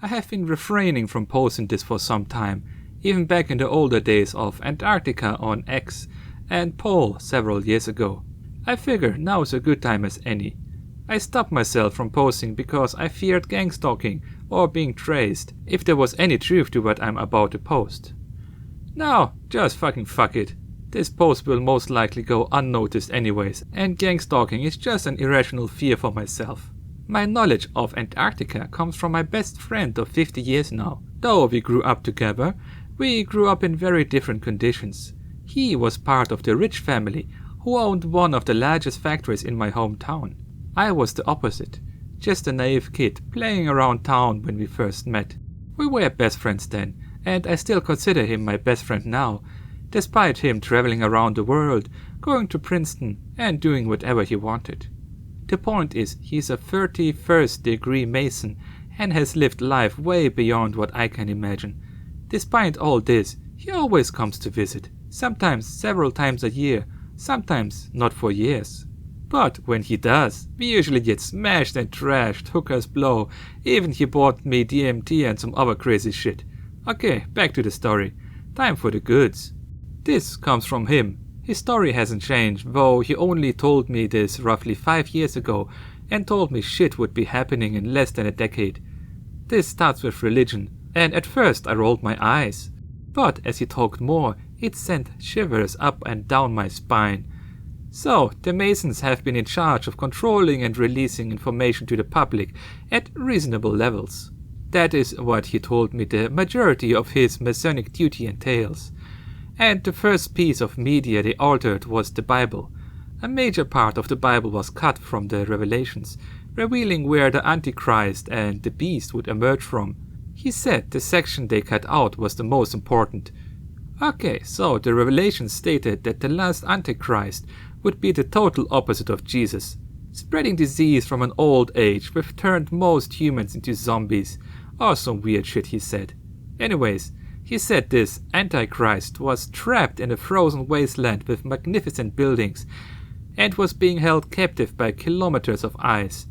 I have been refraining from posting this for some time, even back in the older days of Antarctica on X and Pole several years ago. I figure now is a good time as any. I stopped myself from posting because I feared gang stalking or being traced if there was any truth to what I'm about to post. Now, just fucking fuck it. This post will most likely go unnoticed anyways, and gang stalking is just an irrational fear for myself. My knowledge of Antarctica comes from my best friend of 50 years now. Though we grew up together, we grew up in very different conditions. He was part of the rich family who owned one of the largest factories in my hometown. I was the opposite, just a naive kid playing around town when we first met. We were best friends then, and I still consider him my best friend now, despite him traveling around the world, going to Princeton and doing whatever he wanted. The point is, he's a 31st degree Mason and has lived life way beyond what I can imagine. Despite all this, he always comes to visit, sometimes several times a year, sometimes not for years. But when he does, we usually get smashed and trashed, hookers blow, even he bought me DMT and some other crazy shit. Okay, back to the story. Time for the goods. This comes from him. His story hasn't changed, though he only told me this roughly 5 years ago and told me shit would be happening in less than a decade. This starts with religion, and at first I rolled my eyes. But as he talked more, it sent shivers up and down my spine. So, the Masons have been in charge of controlling and releasing information to the public at reasonable levels. That is what he told me the majority of his Masonic duty entails. And the first piece of media they altered was the Bible. A major part of the Bible was cut from the Revelations, revealing where the Antichrist and the beast would emerge from. He said the section they cut out was the most important. Okay, so the Revelations stated that the last Antichrist would be the total opposite of Jesus, spreading disease from an old age which turned most humans into zombies, or some weird shit he said. Anyways, he said this Antichrist was trapped in a frozen wasteland with magnificent buildings and was being held captive by kilometers of ice.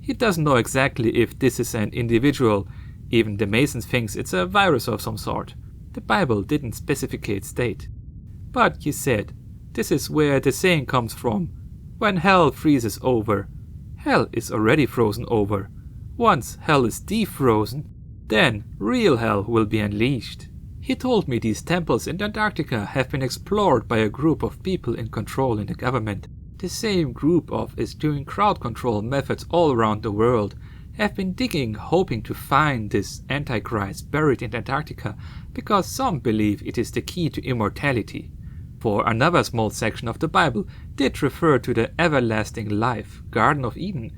He doesn't know exactly if this is an individual, even the Masons thinks it's a virus of some sort. The Bible didn't specifically state. But he said, this is where the saying comes from, when hell freezes over. Hell is already frozen over. Once hell is defrozen, then real hell will be unleashed. He told me these temples in Antarctica have been explored by a group of people in control in the government. The same group of is doing crowd control methods all around the world, have been digging hoping to find this Antichrist buried in Antarctica because some believe it is the key to immortality. For another small section of the Bible did refer to the everlasting life, Garden of Eden,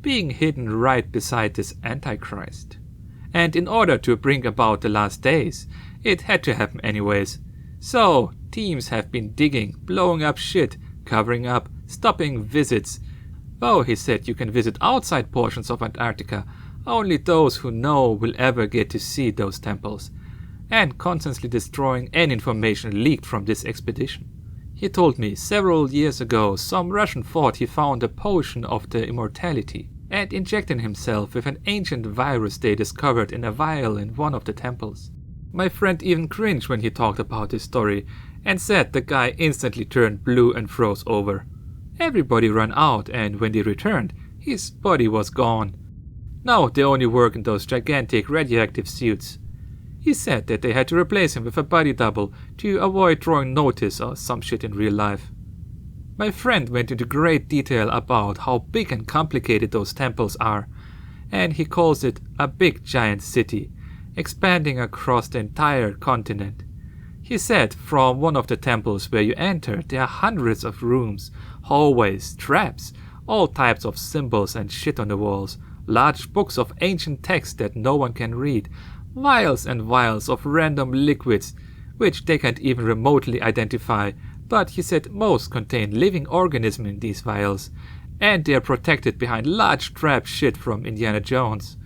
being hidden right beside this Antichrist. And in order to bring about the last days, it had to happen anyways. So, teams have been digging, blowing up shit, covering up, stopping visits. Though he said you can visit outside portions of Antarctica, only those who know will ever get to see those temples, and constantly destroying any information leaked from this expedition. He told me several years ago some Russian thought he found a potion of the immortality and injected himself with an ancient virus they discovered in a vial in one of the temples. My friend even cringed when he talked about his story and said the guy instantly turned blue and froze over. Everybody ran out, and when they returned, his body was gone. Now they only work in those gigantic radioactive suits. He said that they had to replace him with a body double to avoid drawing notice or some shit in real life. My friend went into great detail about how big and complicated those temples are, and he calls it a big giant city, expanding across the entire continent. He said from one of the temples where you enter, there are hundreds of rooms, hallways, traps, all types of symbols and shit on the walls, large books of ancient text that no one can read, vials and vials of random liquids which they can't even remotely identify, but he said most contain living organisms in these vials, and they are protected behind large trap shit from Indiana Jones.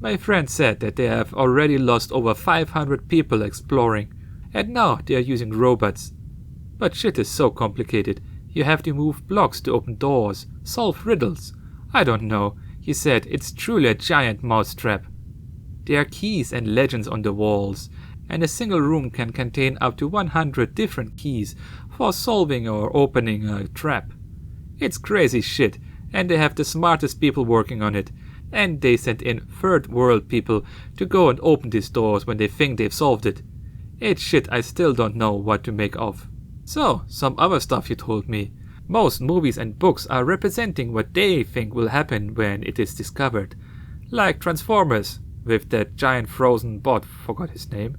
My friend said that they have already lost over 500 people exploring, and now they are using robots. But shit is so complicated, you have to move blocks to open doors, solve riddles. I don't know, he said it's truly a giant mousetrap. There are keys and legends on the walls, and a single room can contain up to 100 different keys for solving or opening a trap. It's crazy shit, and they have the smartest people working on it, and they send in third world people to go and open these doors when they think they've solved it. It's shit I still don't know what to make of. So, some other stuff you told me. Most movies and books are representing what they think will happen when it is discovered. Like Transformers, with that giant frozen bot, forgot his name.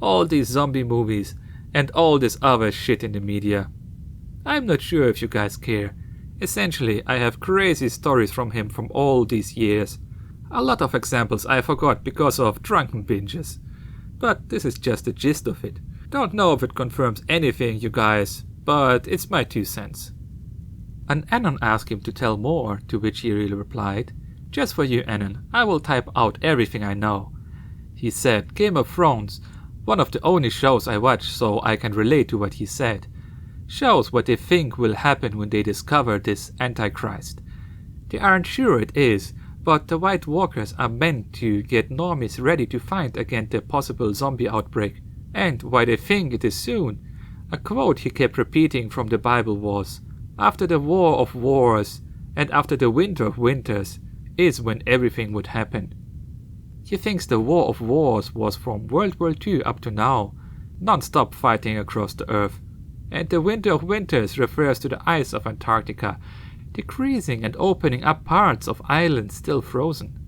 All these zombie movies, and all this other shit in the media. I'm not sure if you guys care. Essentially, I have crazy stories from him from all these years. A lot of examples I forgot because of drunken binges. But this is just the gist of it. Don't know if it confirms anything, you guys, but it's my 2 cents. An Anon asked him to tell more, to which he really replied, "Just for you, Anon, I will type out everything I know." He said Game of Thrones, one of the only shows I watch so I can relate to what he said, shows what they think will happen when they discover this Antichrist. They aren't sure it is, but the White Walkers are meant to get normies ready to fight against the possible zombie outbreak. And why they think it is soon. A quote he kept repeating from the Bible was, "After the war of wars and after the winter of winters is when everything would happen." He thinks the war of wars was from World War II up to now, non-stop fighting across the earth. And the winter of winters refers to the ice of Antarctica, decreasing and opening up parts of islands still frozen.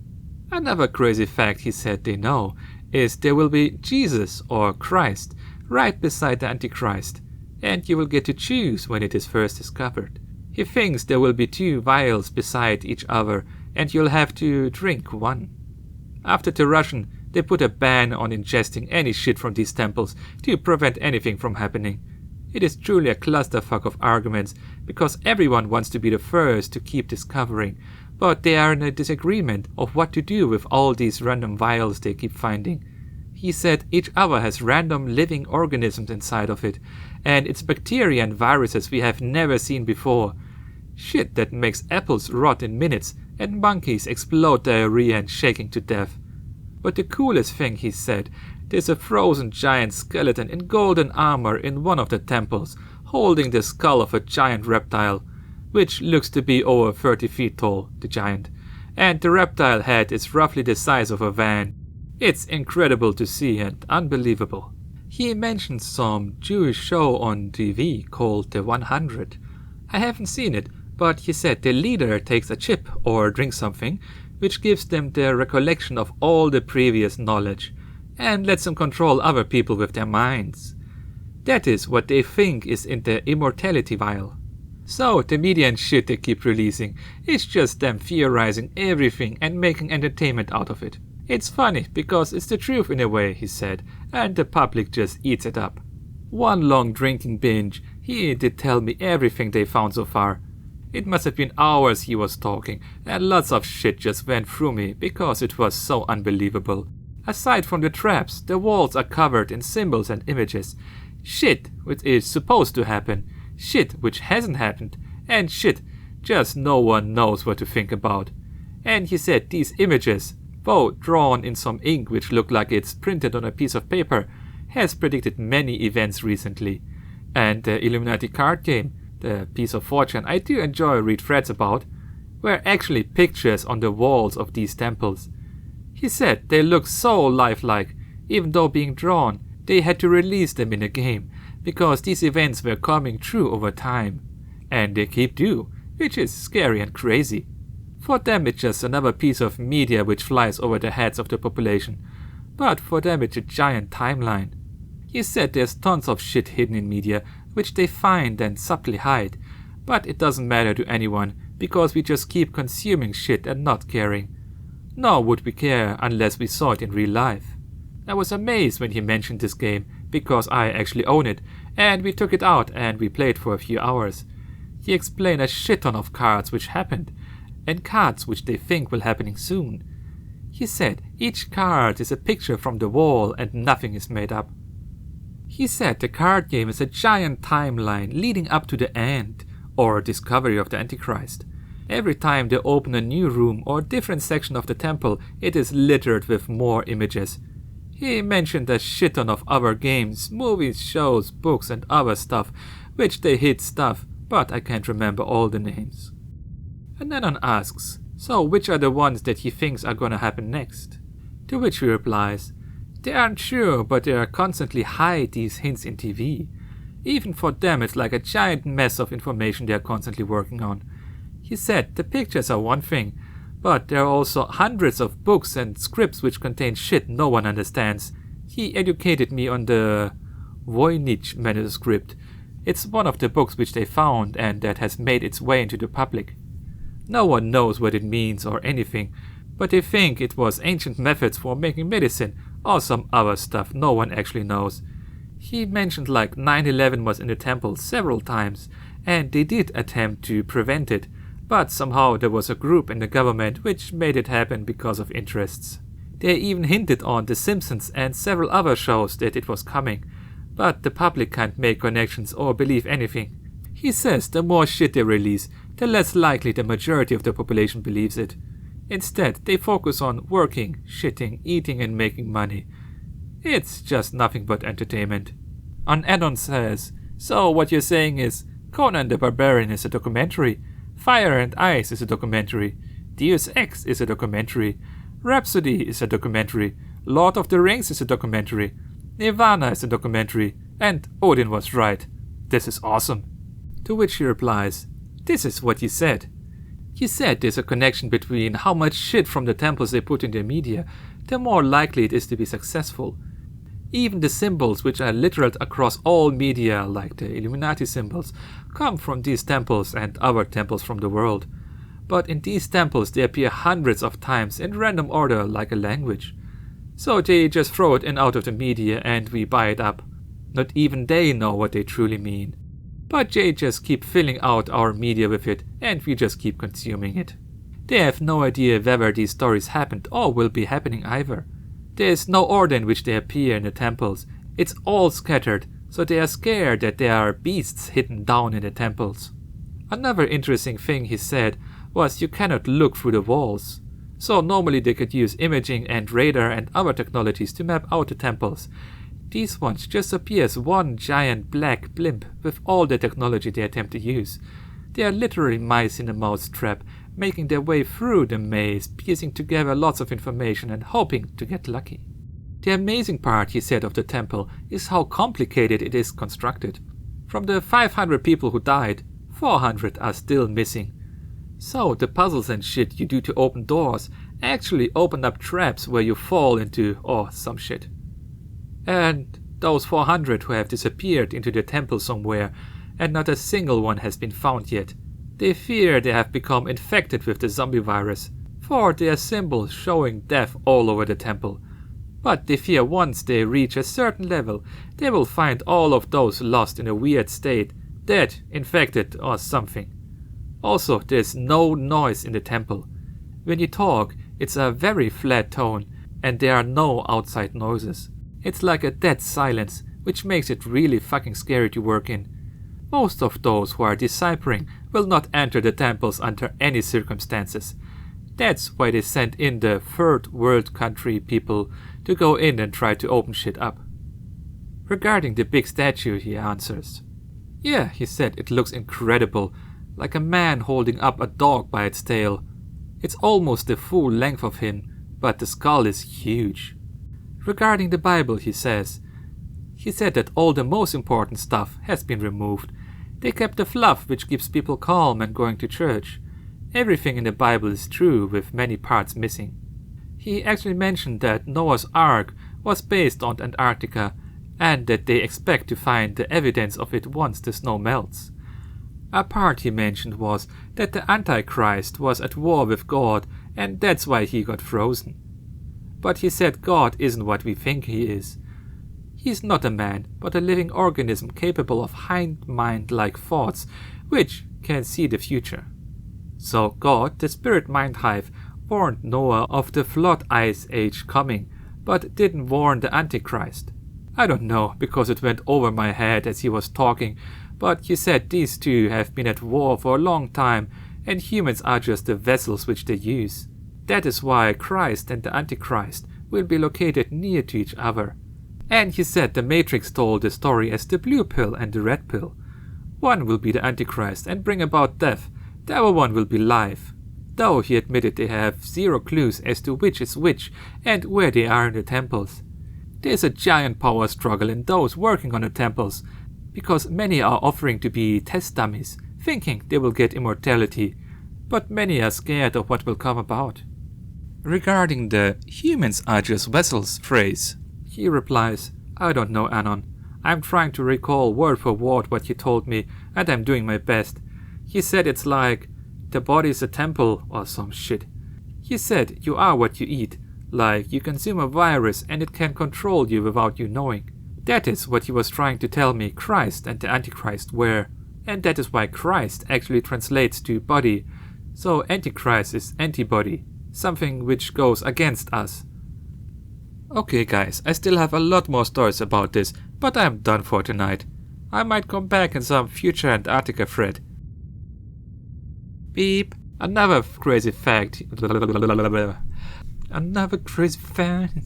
Another crazy fact he said they know is there will be Jesus or Christ right beside the Antichrist, and you will get to choose when it is first discovered. He thinks there will be 2 vials beside each other, and you'll have to drink one. After the Russian, they put a ban on ingesting any shit from these temples to prevent anything from happening. It is truly a clusterfuck of arguments, because everyone wants to be the first to keep discovering, but they are in a disagreement of what to do with all these random vials they keep finding. He said each other has random living organisms inside of it, and it's bacteria and viruses we have never seen before. Shit that makes apples rot in minutes and monkeys explode diarrhea and shaking to death. But the coolest thing, he said, there's a frozen giant skeleton in golden armor in one of the temples, holding the skull of a giant reptile, which looks to be over 30 feet tall, the giant, and the reptile head is roughly the size of a van. It's incredible to see and unbelievable. He mentioned some Jewish show on TV called The 100. I haven't seen it, but he said the leader takes a chip or drinks something, which gives them the recollection of all the previous knowledge, and lets them control other people with their minds. That is what they think is in the immortality vial. So the media and shit they keep releasing, it's just them theorizing everything and making entertainment out of it. It's funny because it's the truth in a way, he said, and the public just eats it up. One long drinking binge, he did tell me everything they found so far. It must have been hours he was talking, and lots of shit just went through me because it was so unbelievable. Aside from the traps, the walls are covered in symbols and images. Shit which is supposed to happen, shit which hasn't happened, and shit just no one knows what to think about. And he said these images, though drawn in some ink which looked like it's printed on a piece of paper, has predicted many events recently. And the Illuminati card game, the piece of fortune I do enjoy read threads about, were actually pictures on the walls of these temples. He said they look so lifelike, even though being drawn, they had to release them in a game, because these events were coming true over time. And they keep do, which is scary and crazy. For them it's just another piece of media which flies over the heads of the population, but for them it's a giant timeline. He said there's tons of shit hidden in media, which they find and subtly hide, but it doesn't matter to anyone, because we just keep consuming shit and not caring. Nor would we care unless we saw it in real life. I was amazed when he mentioned this game, because I actually own it, and we took it out and we played for a few hours. He explained a shit ton of cards which happened, and cards which they think will happening soon. He said each card is a picture from the wall and nothing is made up. He said the card game is a giant timeline leading up to the end, or discovery of the Antichrist. Every time they open a new room or different section of the temple, it is littered with more images. He mentioned a shit ton of other games, movies, shows, books and other stuff, which they hid stuff, but I can't remember all the names. And Anon asks, so which are the ones that he thinks are gonna happen next? To which he replies, they aren't sure, but they are constantly hide these hints in TV. Even for them it's like a giant mess of information they are constantly working on. He said the pictures are one thing, but there are also hundreds of books and scripts which contain shit no one understands. He educated me on the Voynich manuscript. It's one of the books which they found and that has made its way into the public. No one knows what it means or anything, but they think it was ancient methods for making medicine or some other stuff no one actually knows. He mentioned like 9/11 was in the temple several times, and they did attempt to prevent it, but somehow there was a group in the government which made it happen because of interests. They even hinted on The Simpsons and several other shows that it was coming, but the public can't make connections or believe anything. He says the more shit they release, the less likely the majority of the population believes it. Instead, they focus on working, shitting, eating and making money. It's just nothing but entertainment. Anon says, so what you're saying is, Conan the Barbarian is a documentary, Fire and Ice is a documentary, Deus Ex is a documentary, Rhapsody is a documentary, Lord of the Rings is a documentary, Nirvana is a documentary, and Odin was right. This is awesome. To which he replies, this is what you said. You said there's a connection between how much shit from the temples they put in their media, the more likely it is to be successful. Even the symbols which are littered across all media, like the Illuminati symbols, come from these temples and other temples from the world. But in these temples they appear hundreds of times in random order like a language. So they just throw it in out of the media and we buy it up. Not even they know what they truly mean. But they just keep filling out our media with it and we just keep consuming it. They have no idea whether these stories happened or will be happening either. There is no order in which they appear in the temples. It's all scattered, so they are scared that there are beasts hidden down in the temples. Another interesting thing he said was you cannot look through the walls. So normally they could use imaging and radar and other technologies to map out the temples. These ones just appear as one giant black blimp with all the technology they attempt to use. They are literally mice in a mouse trap, making their way through the maze, piecing together lots of information and hoping to get lucky. The amazing part, he said, of the temple is how complicated it is constructed. From the 500 people who died, 400 are still missing. So the puzzles and shit you do to open doors actually open up traps where you fall into or some shit. And those 400 who have disappeared into the temple somewhere and not a single one has been found yet. They fear they have become infected with the zombie virus, for their symbols showing death all over the temple. But they fear once they reach a certain level, they will find all of those lost in a weird state, dead, infected or something. Also, there's no noise in the temple. When you talk, it's a very flat tone, and there are no outside noises. It's like a dead silence, which makes it really fucking scary to work in. Most of those who are deciphering will not enter the temples under any circumstances. That's why they sent in the third world country people to go in and try to open shit up. Regarding the big statue, he answers. Yeah, he said, it looks incredible, like a man holding up a dog by its tail. It's almost the full length of him, but the skull is huge. Regarding the Bible, he said that all the most important stuff has been removed. They kept the fluff which keeps people calm and going to church. Everything in the Bible is true, with many parts missing. He actually mentioned that Noah's Ark was based on Antarctica, and that they expect to find the evidence of it once the snow melts. A part he mentioned was that the Antichrist was at war with God, and that's why he got frozen. But he said God isn't what we think he is. He's not a man, but a living organism capable of hind-mind-like thoughts, which can see the future. So God, the spirit mind hive, warned Noah of the flood ice age coming, but didn't warn the Antichrist. I don't know, because it went over my head as he was talking, but he said these two have been at war for a long time, and humans are just the vessels which they use. That is why Christ and the Antichrist will be located near to each other. And he said the Matrix told the story as the blue pill and the red pill. One will be the Antichrist and bring about death, the other one will be life. Though he admitted they have zero clues as to which is which and where they are in the temples. There is a giant power struggle in those working on the temples, because many are offering to be test dummies, thinking they will get immortality, but many are scared of what will come about. Regarding the humans are just vessels phrase, he replies, I don't know, Anon. I'm trying to recall word for word what he told me, and I'm doing my best. He said it's like, the body is a temple or some shit. He said you are what you eat, like you consume a virus and it can control you without you knowing. That is what he was trying to tell me Christ and the Antichrist were, and that is why Christ actually translates to body, so Antichrist is antibody, something which goes against us. Okay guys, I still have a lot more stories about this, but I'm done for tonight. I might come back in some future Antarctica thread. Beep. Another crazy fact. Another crazy fact.